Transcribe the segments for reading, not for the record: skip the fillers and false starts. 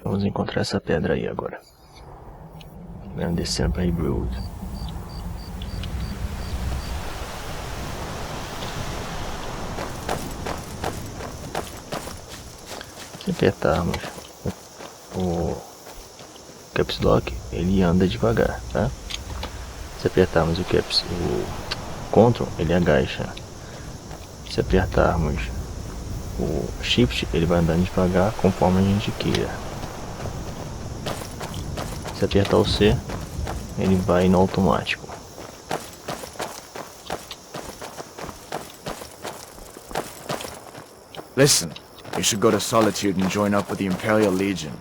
Vamos encontrar essa pedra aí agora. Vamos descendo para Riverwood. Se apertarmos o Caps Lock, ele anda devagar, tá? Se apertarmos o Ctrl, ele agacha. Se apertarmos o Shift, ele vai andando devagar conforme a gente queira. Se apertar o C, ele vai no automático. Listen, you should go to Solitude and join up with the Imperial Legion.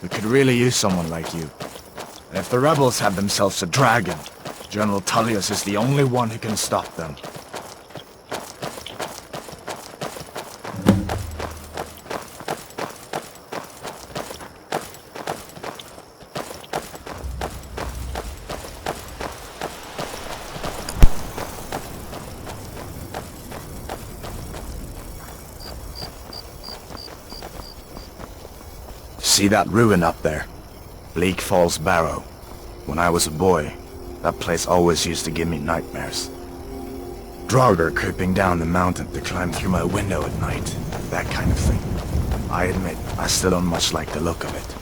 We could really use someone like you. And if the rebels have themselves a dragon, General Tullius is the only one who can stop them. See that ruin up there? Bleak Falls Barrow. When I was a boy, that place always used to give me nightmares. Draugr creeping down the mountain to climb through my window at night. That kind of thing. I admit, I still don't much like the look of it.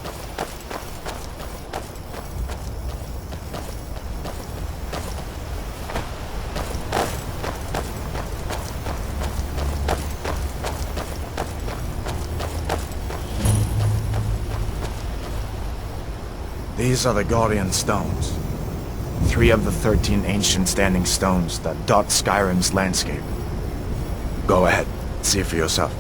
These are the Guardian Stones. 3 of the 13 ancient standing stones that dot Skyrim's landscape. Go ahead, see for yourself.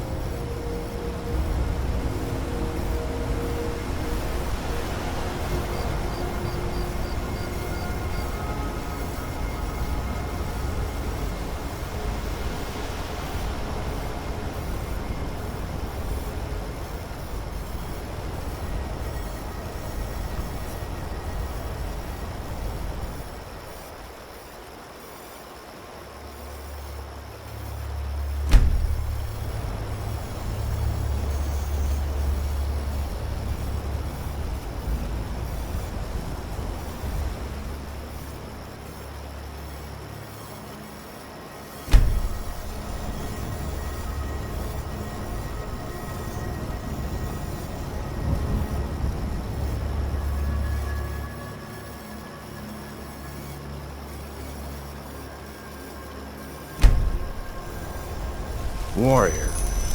Warrior.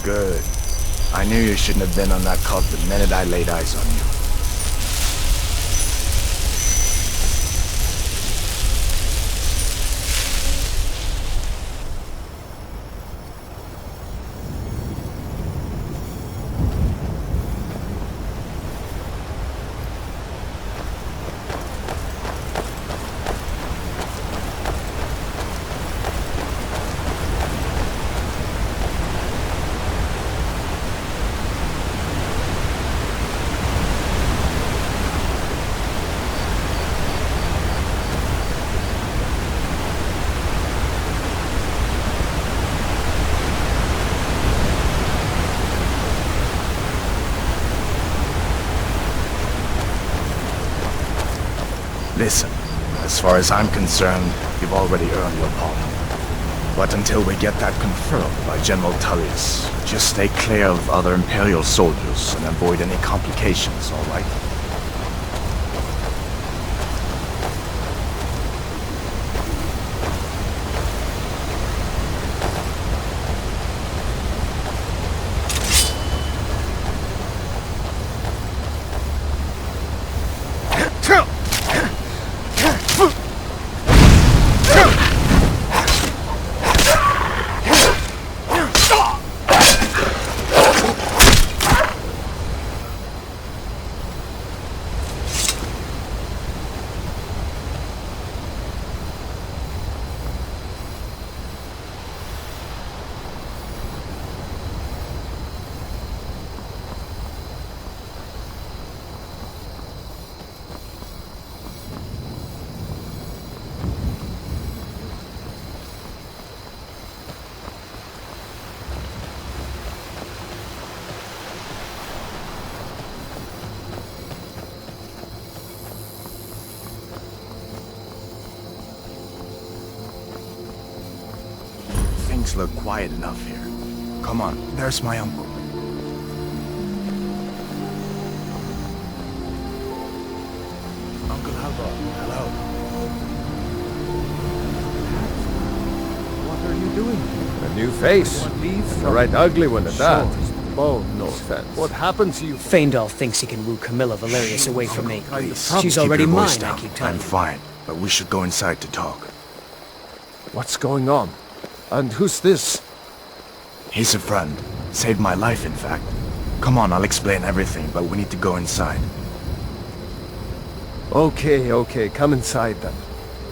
Good. I knew you shouldn't have been on that cult the minute I laid eyes on you. Listen, as far as I'm concerned, you've already earned your pardon. But until we get that confirmed by General Tullius, just stay clear of other Imperial soldiers and avoid any complications, all right? things look quiet enough here. Come on, there's my uncle. Uncle Halvor, hello. What are you doing here? A new face. A right ugly one at that. Oh, no offense. What happened to you? Feindal thinks he can woo Camilla Valerius away from me. Please, She's keep already your voice mine, I down. keep telling I'm you. fine, but we should go inside to talk. What's going on? And who's this? He's a friend. Saved my life, in fact. Come on, I'll explain everything, but we need to go inside. Okay, come inside then.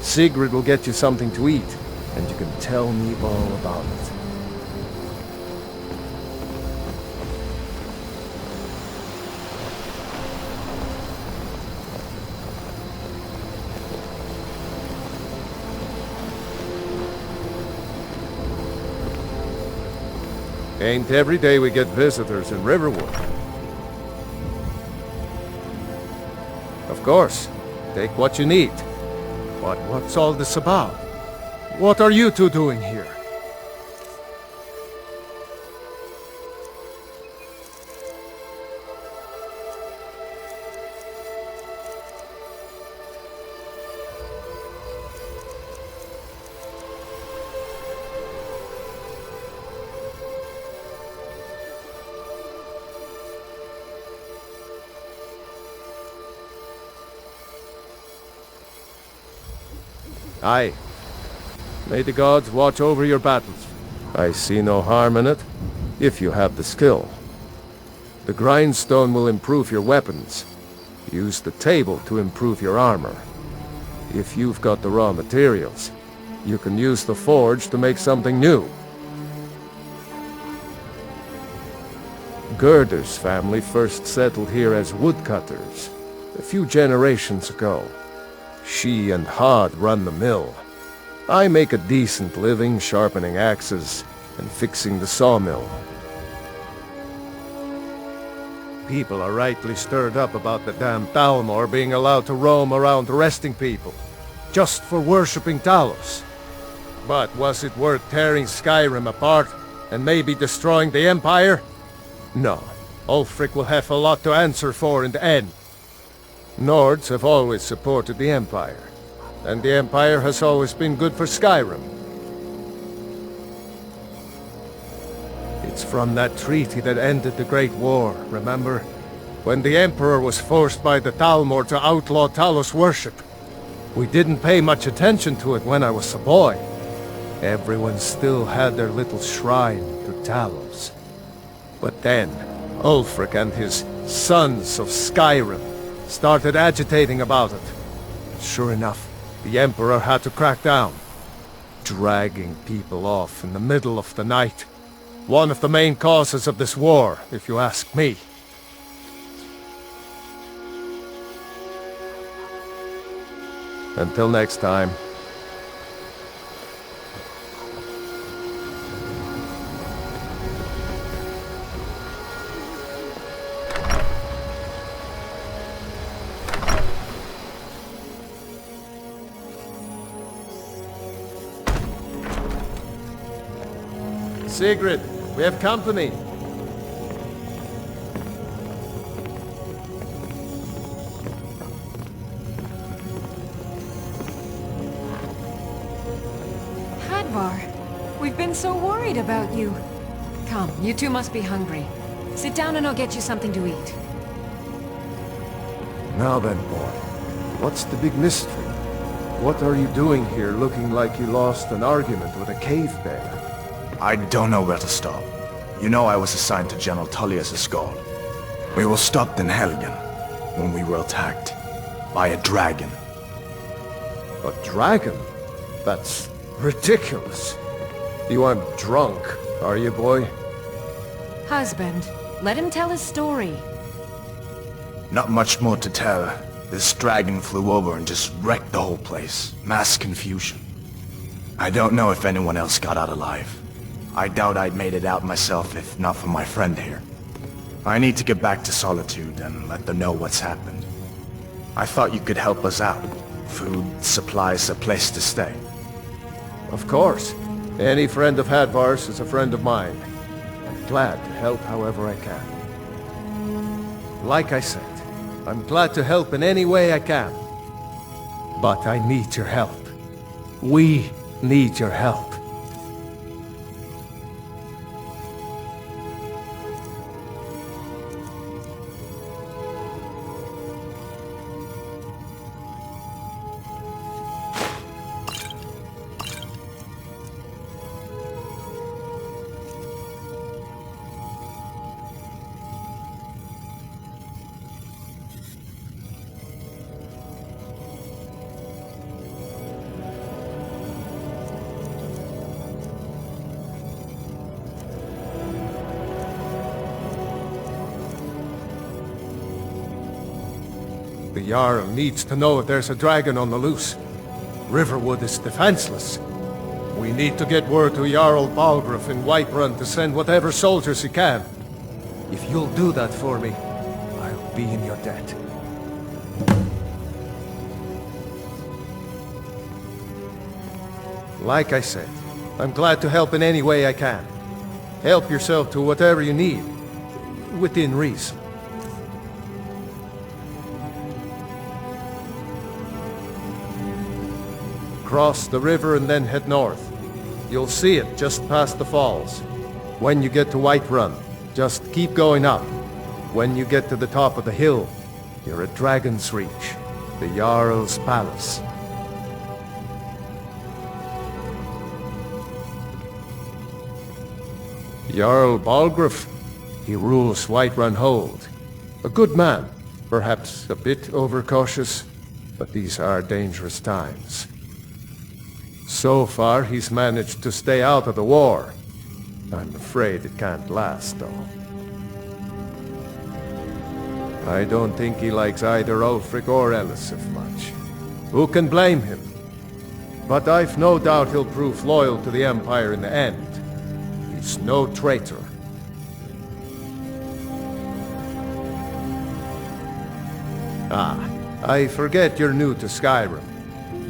Sigrid will get you something to eat, and you can tell me all about it. Ain't every day we get visitors in Riverwood. Of course, take what you need. But what's all this about? What are you two doing here? Aye. May the gods watch over your battles. I see no harm in it, if you have the skill. The grindstone will improve your weapons. Use the table to improve your armor. If you've got the raw materials, you can use the forge to make something new. Gerder's family first settled here as woodcutters, a few generations ago. She and Hod run the mill. I make a decent living sharpening axes and fixing the sawmill. People are rightly stirred up about the damn Thalmor being allowed to roam around arresting people, just for worshipping Talos. But was it worth tearing Skyrim apart and maybe destroying the Empire? No. Ulfric will have a lot to answer for in the end. Nords have always supported the Empire, and the Empire has always been good for Skyrim. It's from that treaty that ended the Great War, remember? When the Emperor was forced by the Thalmor to outlaw Talos worship. We didn't pay much attention to it when I was a boy. Everyone still had their little shrine to Talos. But then, Ulfric and his Sons of Skyrim started agitating about it. Sure enough, the Emperor had to crack down. Dragging people off in the middle of the night. One of the main causes of this war, if you ask me. Until next time. Sigrid, we have company. Hadvar, we've been so worried about you. Come, you two must be hungry. Sit down and I'll get you something to eat. Now then, boy, what's the big mystery? What are you doing here looking like you lost an argument with a cave bear? I don't know where to stop. You know I was assigned to General Tullius' guard. We were stopped in Helgen when we were attacked by a dragon. A dragon? That's ridiculous. You aren't drunk, are you, boy? Husband, let him tell his story. Not much more to tell. This dragon flew over and just wrecked the whole place. Mass confusion. I don't know if anyone else got out alive. I doubt I'd made it out myself if not for my friend here. I need to get back to Solitude and let them know what's happened. I thought you could help us out. Food, supplies, a place to stay. Of course. Any friend of Hadvar's is a friend of mine. I'm glad to help however I can. Like I said, I'm glad to help in any way I can. But I need your help. We need your help. The Jarl needs to know if there's a dragon on the loose. Riverwood is defenseless. We need to get word to Jarl Balgruuf in Whiterun to send whatever soldiers he can. If you'll do that for me, I'll be in your debt. Like I said, I'm glad to help in any way I can. Help yourself to whatever you need, within reason. Cross the river and then head north. You'll see it just past the falls. When you get to Whiterun, just keep going up. When you get to the top of the hill, you're at Dragon's Reach, the Jarl's palace. Jarl Balgruuf, he rules Whiterun Hold. A good man, perhaps a bit overcautious, but these are dangerous times. So far, he's managed to stay out of the war. I'm afraid it can't last, though. I don't think he likes either Ulfric or Elisif much. Who can blame him? But I've no doubt he'll prove loyal to the Empire in the end. He's no traitor. Ah, I forget you're new to Skyrim.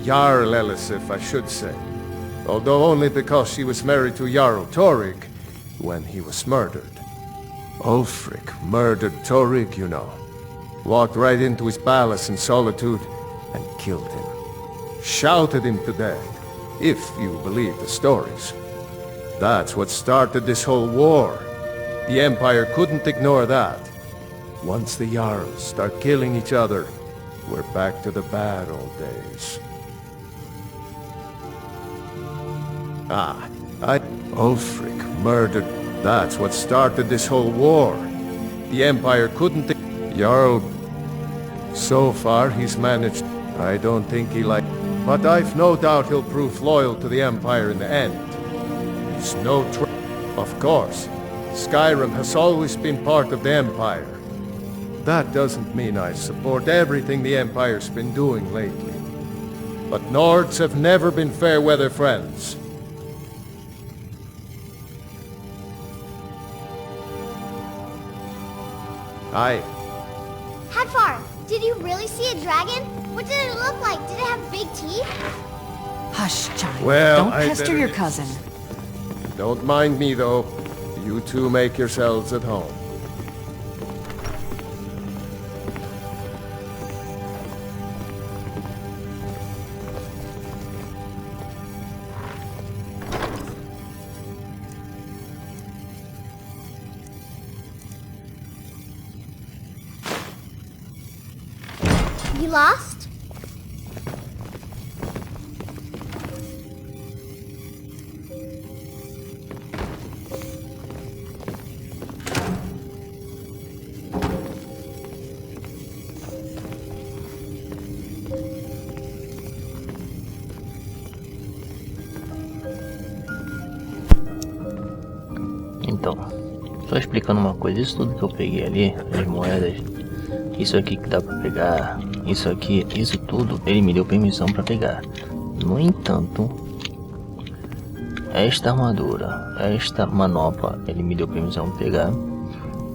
Jarl Elisif, I should say. Although only because she was married to Jarl Torygg when he was murdered. Ulfric murdered Torygg, you know. Walked right into his palace in Solitude and killed him. Shouted him to death, if you believe the stories. That's what started this whole war. The Empire couldn't ignore that. Once the Jarls start killing each other, we're back to the bad old days. Ah, Ulfric murdered. That's what started this whole war. The Empire couldn't... Jarl... So far, he's managed... I don't think he like... But I've no doubt he'll prove loyal to the Empire in the end. He's no Of course, Skyrim has always been part of the Empire. That doesn't mean I support everything the Empire's been doing lately. But Nords have never been fair-weather friends. Hi. Hadvar, did you really see a dragon? What did it look like? Did it have big teeth? Hush, child. Well, Don't pester your cousin. Don't mind me, though. You two make yourselves at home. You lost? Então, só explicando uma coisa, isso tudo que eu peguei ali, as moedas, isso aqui que dá pra pegar, isso aqui, isso tudo, ele me deu permissão pra pegar. No entanto, esta armadura, esta manopla, ele me deu permissão pra pegar.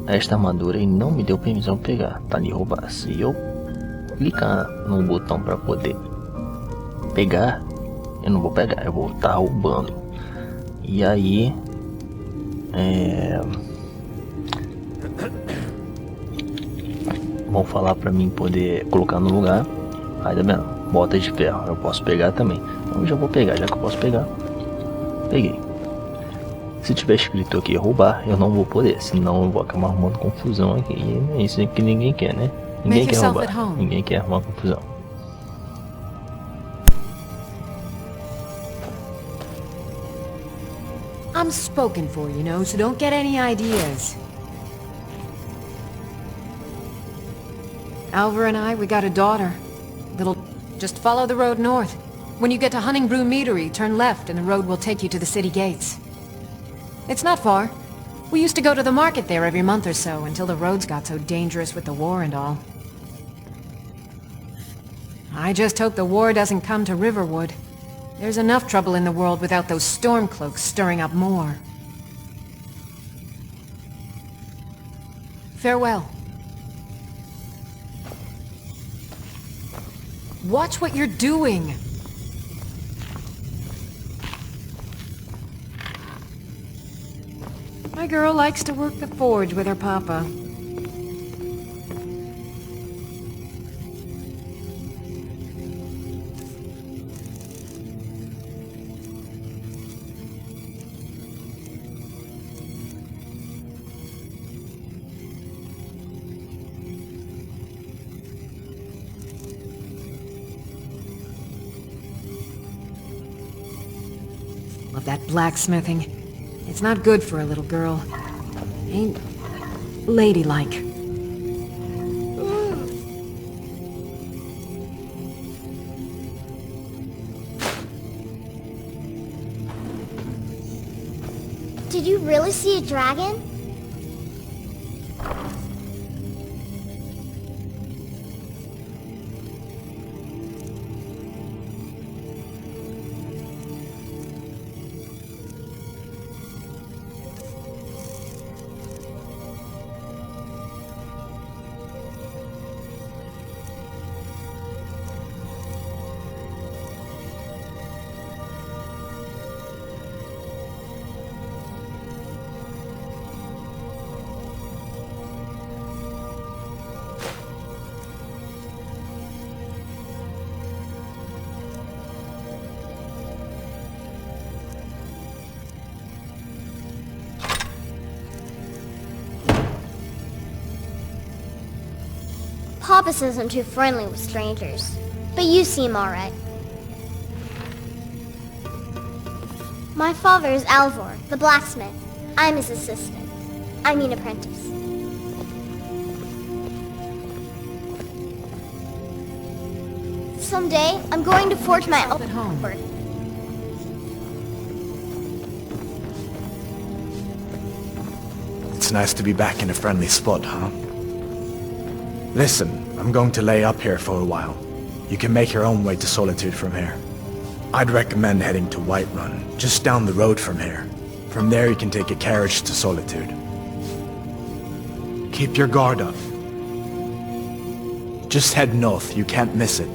Esta armadura ele não me deu permissão pra pegar, tá de roubar. Se eu clicar no botão pra poder pegar, eu não vou pegar, eu vou estar roubando. E aí... vão falar pra mim poder colocar no lugar. Aí tá vendo? Botas de ferro, eu posso pegar também. Então eu já vou pegar, já que eu posso pegar. Peguei. Se tiver escrito aqui roubar, eu não vou poder, senão eu vou acabar arrumando confusão aqui. E é isso que ninguém quer, né? Ninguém quer roubar, ninguém quer arrumar confusão. I'm spoken for, you know, so don't get any ideas. Alvar and I, we got a daughter. Just follow the road north. When you get to Hunningbrew Meadery, turn left and the road will take you to the city gates. It's not far. We used to go to the market there every month or so, until the roads got so dangerous with the war and all. I just hope the war doesn't come to Riverwood. There's enough trouble in the world without those stormcloaks stirring up more. Farewell. Watch what you're doing! My girl likes to work the forge with her papa. Love that blacksmithing. It's not good for a little girl. Ain't ladylike. Did you really see a dragon? Papa says I'm too friendly with strangers, but you seem alright. My father is Alvor, the blacksmith. I'm his assistant. I mean apprentice. Someday, I'm going to forge my own sword. It's nice to be back in a friendly spot, huh? Listen, I'm going to lay up here for a while. You can make your own way to Solitude from here. I'd recommend heading to Whiterun, just down the road from here. From there you can take a carriage to Solitude. Keep your guard up. Just head north, you can't miss it.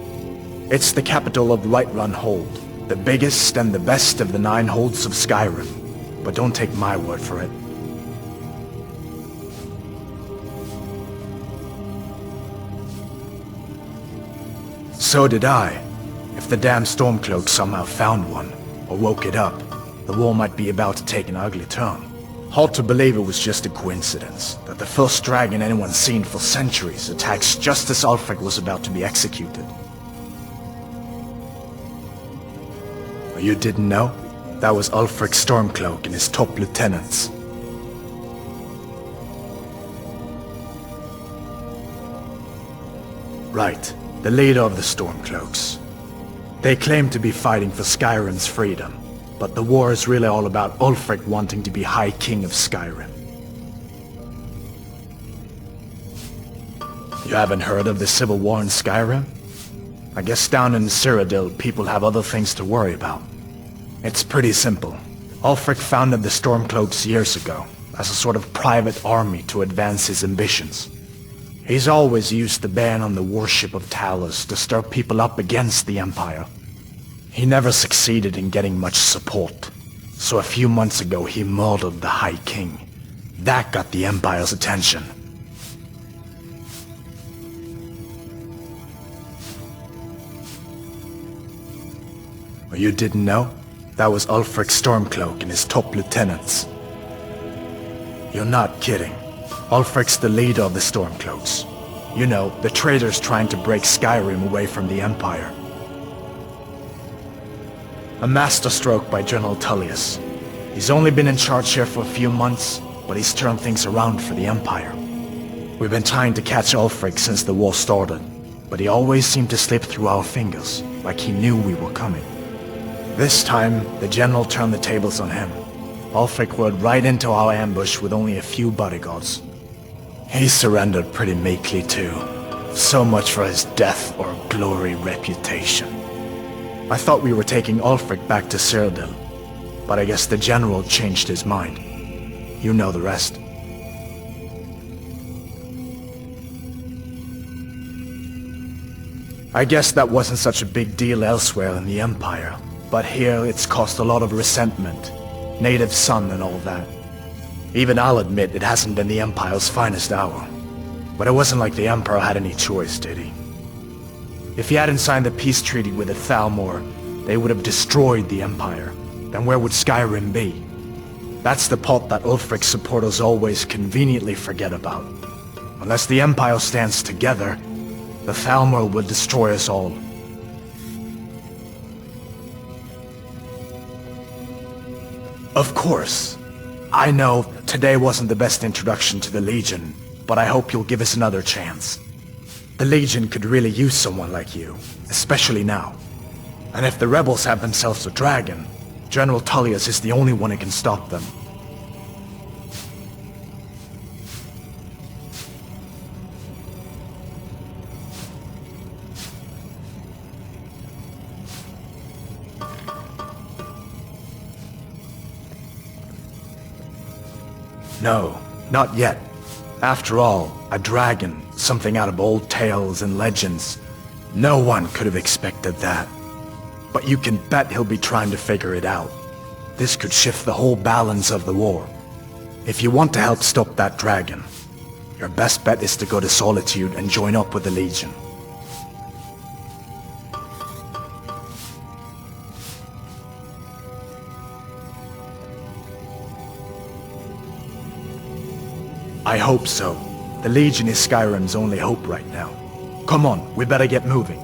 It's the capital of Whiterun Hold, the biggest and the best of the 9 holds of Skyrim. But don't take my word for it. So did I. If the damn Stormcloak somehow found one, or woke it up, the war might be about to take an ugly turn. Hard to believe it was just a coincidence, that the first dragon anyone's seen for centuries attacks just as Ulfric was about to be executed. Or you didn't know? That was Ulfric's Stormcloak and his top lieutenants. Right. The leader of the Stormcloaks. They claim to be fighting for Skyrim's freedom, but the war is really all about Ulfric wanting to be High King of Skyrim. You haven't heard of the civil war in Skyrim? I guess down in Cyrodiil people have other things to worry about. It's pretty simple. Ulfric founded the Stormcloaks years ago, as a sort of private army to advance his ambitions. He's always used the ban on the worship of Talos to stir people up against the Empire. He never succeeded in getting much support. So a few months ago he murdered the High King. That got the Empire's attention. Well, you didn't know? That was Ulfric Stormcloak and his top lieutenants. You're not kidding. Ulfric's the leader of the Stormcloaks. You know, the traitors trying to break Skyrim away from the Empire. A masterstroke by General Tullius. He's only been in charge here for a few months, but he's turned things around for the Empire. We've been trying to catch Ulfric since the war started, but he always seemed to slip through our fingers, like he knew we were coming. This time, the General turned the tables on him. Ulfric rode right into our ambush with only a few bodyguards. He surrendered pretty meekly too. So much for his death or glory reputation. I thought we were taking Ulfric back to Cyrodiil, but I guess the General changed his mind. You know the rest. I guess that wasn't such a big deal elsewhere in the Empire, but here it's caused a lot of resentment. Native son and all that. Even I'll admit it hasn't been the Empire's finest hour. But it wasn't like the Emperor had any choice, did he? If he hadn't signed the peace treaty with the Thalmor, they would have destroyed the Empire. Then where would Skyrim be? That's the part that Ulfric's supporters always conveniently forget about. Unless the Empire stands together, the Thalmor will destroy us all. Of course. I know today wasn't the best introduction to the Legion, but I hope you'll give us another chance. The Legion could really use someone like you, especially now. And if the rebels have themselves a dragon, General Tullius is the only one who can stop them. No, not yet. After all, a dragon, something out of old tales and legends. No one could have expected that. But you can bet he'll be trying to figure it out. This could shift the whole balance of the war. If you want to help stop that dragon, your best bet is to go to Solitude and join up with the Legion. I hope so. The Legion is Skyrim's only hope right now. Come on, we better get moving.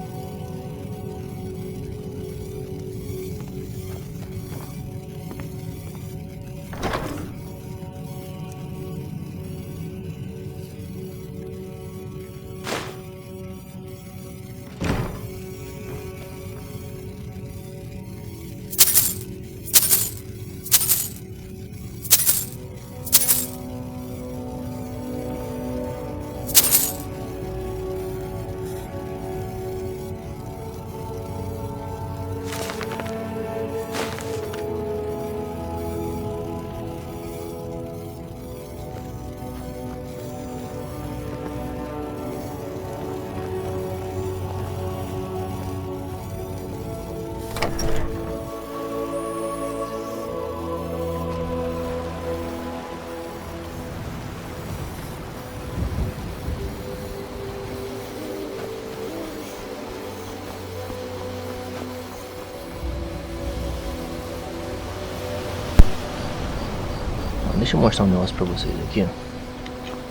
Deixa eu mostrar um negócio pra vocês aqui.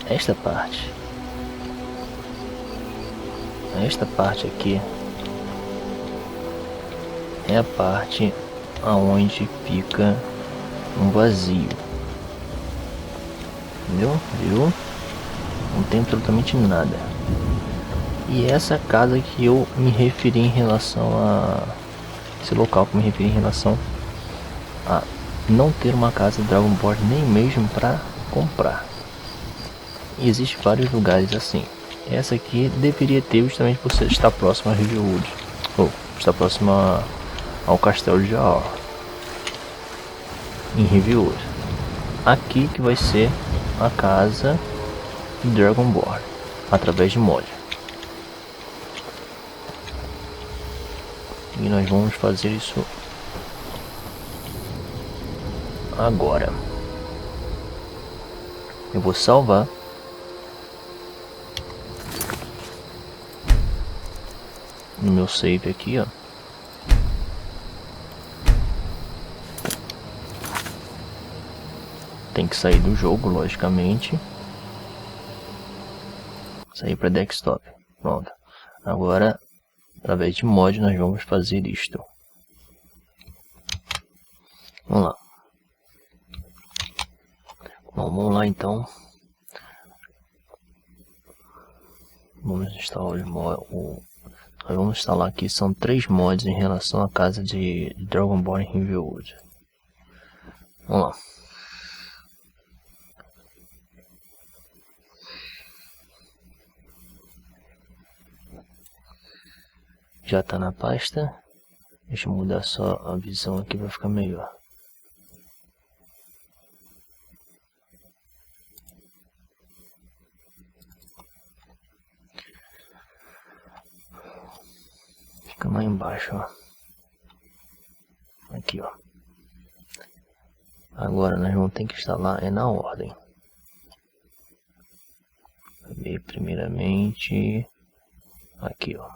Esta parte aqui é a parte aonde fica um vazio. Entendeu? Viu? Não tem absolutamente nada. E essa casa que eu me referi em relação a esse local que eu me referi em relação a não ter uma casa Dragonborn nem mesmo para comprar. E existem vários lugares assim. Essa aqui deveria ter justamente por estar próxima a Riverwood, ou estar próxima ao castelo de Aor, em Riverwood. Aqui que vai ser a casa Dragonborn através de mod. E nós vamos fazer isso Agora eu vou salvar. No meu save aqui, ó. Tem que sair do jogo, logicamente. Sair para desktop. Pronto. Agora, através de mod, nós vamos fazer isto. Vamos lá. Bom, vamos lá então. Vamos instalar os mods. Nós vamos instalar aqui, são 3 mods em relação à Casa de Dragonborn em Riverwood. Vamos lá. Já está na pasta. Deixa eu mudar só a visão aqui para ficar melhor. Fica lá embaixo, ó. Aqui, ó. Agora nós vamos ter que instalar na ordem. Primeiramente aqui, ó.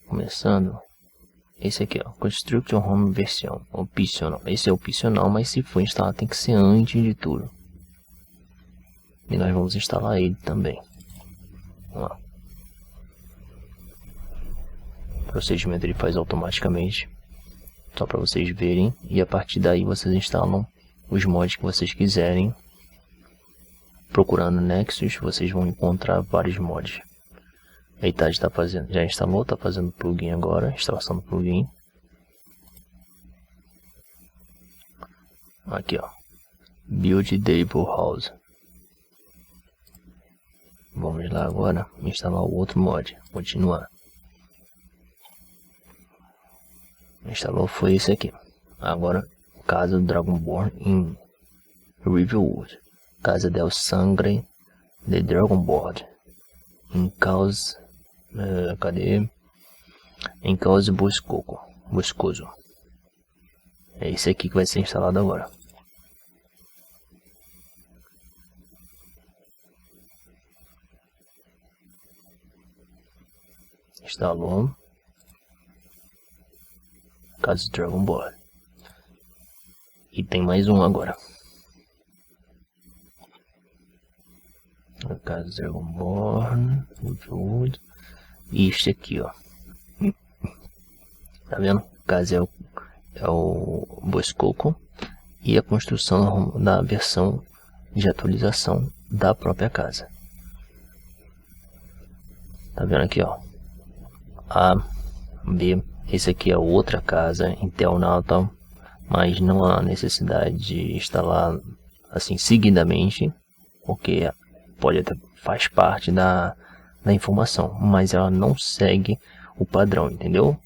Começando esse aqui, ó, Construction Home versão opcional. Esse é opcional, mas se for instalar tem que ser antes de tudo. E nós vamos instalar ele também. Vamos lá. O procedimento ele faz automaticamente, só para vocês verem, e a partir daí vocês instalam os mods que vocês quiserem. Procurando Nexus, vocês vão encontrar vários mods. A Itade tá fazendo, já instalou, tá fazendo plugin agora, instalação do plugin. Aqui, ó, Build Table House. Vamos lá agora instalar o outro mod. Continuar. Instalou, foi esse aqui. Agora, Casa do Dragonborn em Riverwood. Casa del Dragonborn em Causa. Cadê? Em Causa Boscoso. É esse aqui que vai ser instalado agora. Instalou. Casa do Dragonborn. E tem mais um agora. Casa do Dragonborn. E este aqui, ó. Tá vendo? Casa é o Boscoco. E a construção da versão de atualização da própria casa. Tá vendo aqui, ó. A, B. Esse aqui é outra casa internauta, mas não há necessidade de instalar assim seguidamente, porque pode até faz parte da informação, mas ela não segue o padrão, entendeu?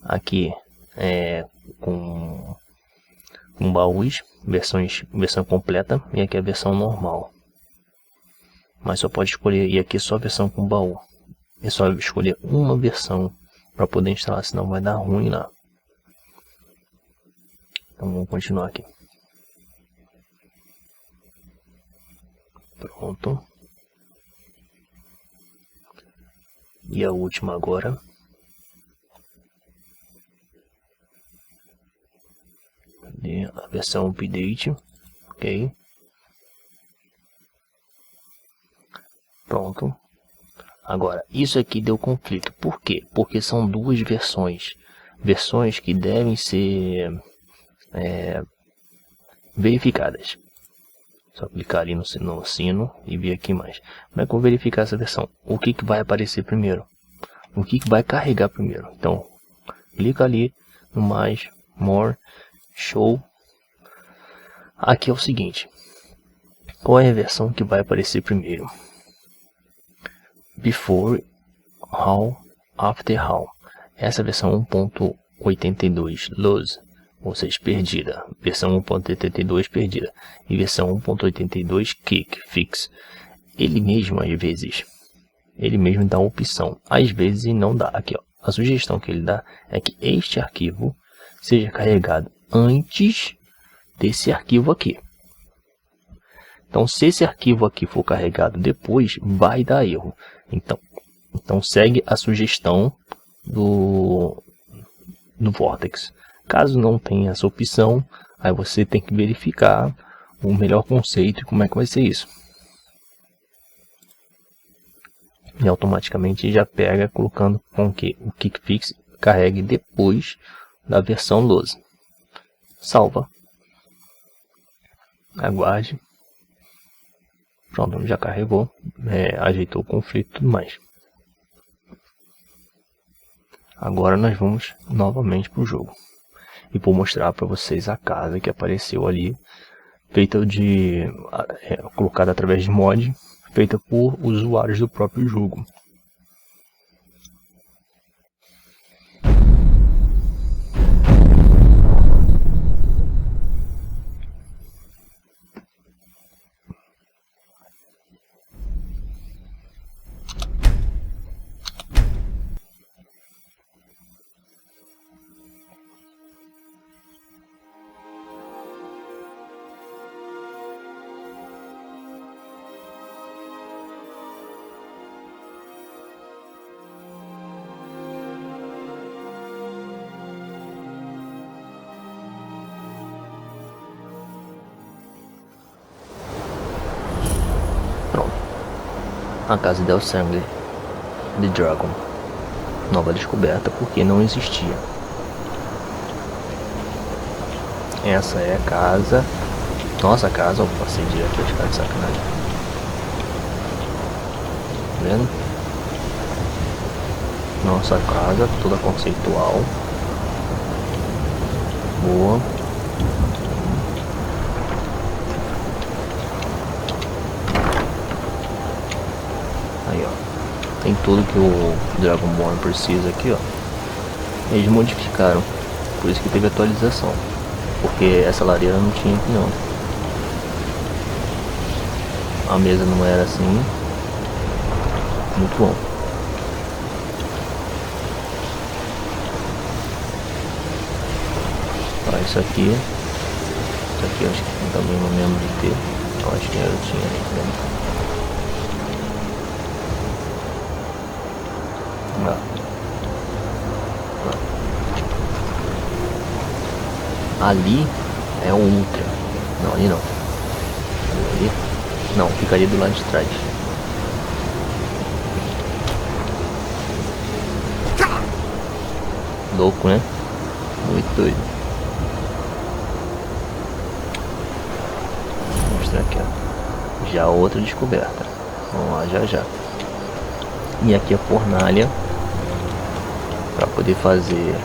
Aqui é com baús, versão completa, e aqui é a versão normal. Mas só pode escolher, e aqui é só a versão com baú. É só escolher uma versão para poder instalar, senão vai dar ruim lá. Então vamos continuar aqui. Pronto. E a última agora. Cadê a versão update? Ok. Pronto. Agora, isso aqui deu conflito. Por quê? Porque são duas versões. Versões que devem ser verificadas. Só clicar ali no sino e ver aqui mais. Como é que eu vou verificar essa versão? O que vai aparecer primeiro? O que vai carregar primeiro? Então, clica ali no mais, more, show. Aqui é o seguinte. Qual é a versão que vai aparecer primeiro? Before, how, after how. Essa versão 1.82 lose, ou seja, perdida. Versão 1.82 perdida. E versão 1.82 kick, fix. Ele mesmo às vezes, ele mesmo dá a opção. Às vezes não dá. Aqui, ó, a sugestão que ele dá é que este arquivo seja carregado antes desse arquivo aqui. Então, se esse arquivo aqui for carregado depois, vai dar erro. Então segue a sugestão do Vortex. Caso não tenha essa opção, aí você tem que verificar o melhor conceito e como é que vai ser isso. E automaticamente já pega colocando com que o Kickfix carregue depois da versão 12. Salva. Aguarde. Pronto, já carregou. Ajeitou o conflito e tudo mais. Agora nós vamos novamente para o jogo. E vou mostrar para vocês a casa que apareceu ali. Feita colocada através de mod. Feita por usuários do próprio jogo. A Casa del Dragonborn. Nova descoberta porque não existia. Essa é a casa. Nossa casa, eu passei direto aqui, de sacanagem. Tá vendo? Nossa casa, toda conceitual. Boa. Aí, ó, tem tudo que o Dragonborn precisa aqui, ó. Eles modificaram, por isso que teve atualização, porque essa lareira não tinha aqui não. A mesa não era assim. Muito bom. Ah, isso aqui eu acho que também não lembro de ter. Eu acho que eu tinha aí, né? Ali é o Ultra. Não, ali não. Ali não, ficaria do lado de trás. Louco, né? Muito doido. Vou mostrar aqui, ó. Já outra descoberta. Vamos lá, já. E aqui a fornalha para poder fazer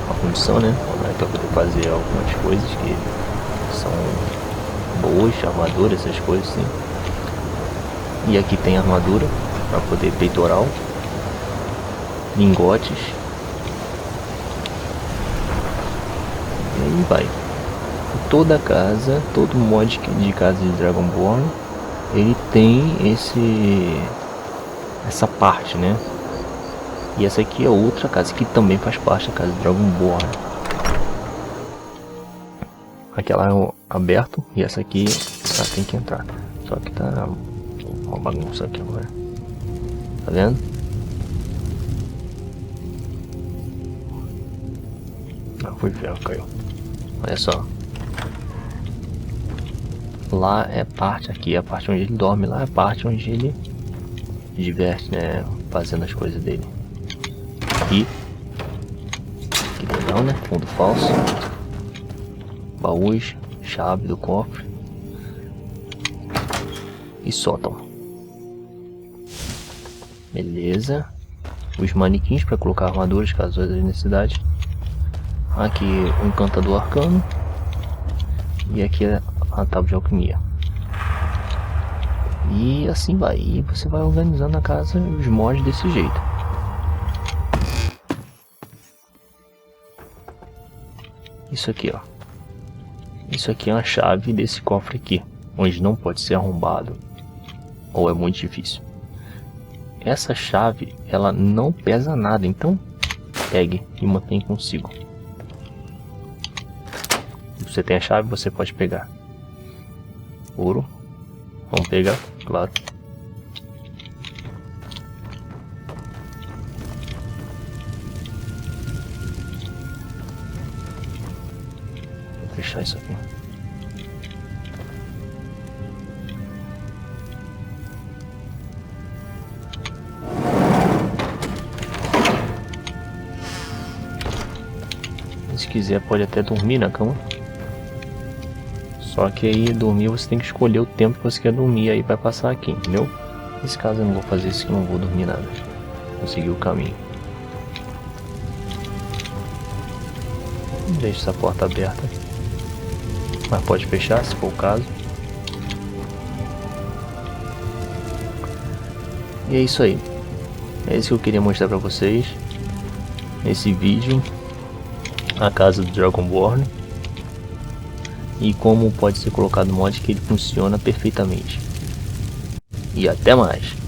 a fundição, né? Para poder fazer algumas coisas que são boas, armadura, essas coisas assim. E aqui tem armadura para poder peitoral, lingotes. E aí vai. Toda casa, todo mod de Casa de Dragonborn, ele tem essa parte, né? E essa aqui é outra casa que também faz parte da Casa do Dragonborn. Aquela é aberto e essa aqui tem que entrar. Só que tá uma bagunça aqui agora. Tá vendo? Ah, foi ferro, caiu. Olha só. Lá é parte, aqui é a parte onde ele dorme, lá é a parte onde ele diverte, né? Fazendo as coisas dele. Aqui não, né? Fundo falso. Baús, chave do cofre. E sótão. Beleza. Os manequins para colocar armaduras caso haja necessidade. Aqui o encantador arcano. E aqui é a tábua de alquimia. E assim vai. E você vai organizando a casa e os mods desse jeito. Isso aqui, ó. Isso aqui é uma chave desse cofre aqui, onde não pode ser arrombado, ou é muito difícil. Essa chave, ela não pesa nada, então pegue e mantém consigo. você tem a chave, você pode pegar. Ouro. Vamos pegar, claro. Vou fechar isso aqui. Se quiser pode até dormir na cama. Só que aí dormir você tem que escolher o tempo que você quer dormir, aí vai passar aqui, entendeu? Nesse caso eu não vou fazer isso, que eu não vou dormir nada. Vou seguir o caminho. Deixa essa porta aberta, mas pode fechar se for o caso. E é isso aí. É isso que eu queria mostrar pra vocês nesse vídeo. A Casa do Dragonborn e como pode ser colocado mod que ele funciona perfeitamente. E até mais!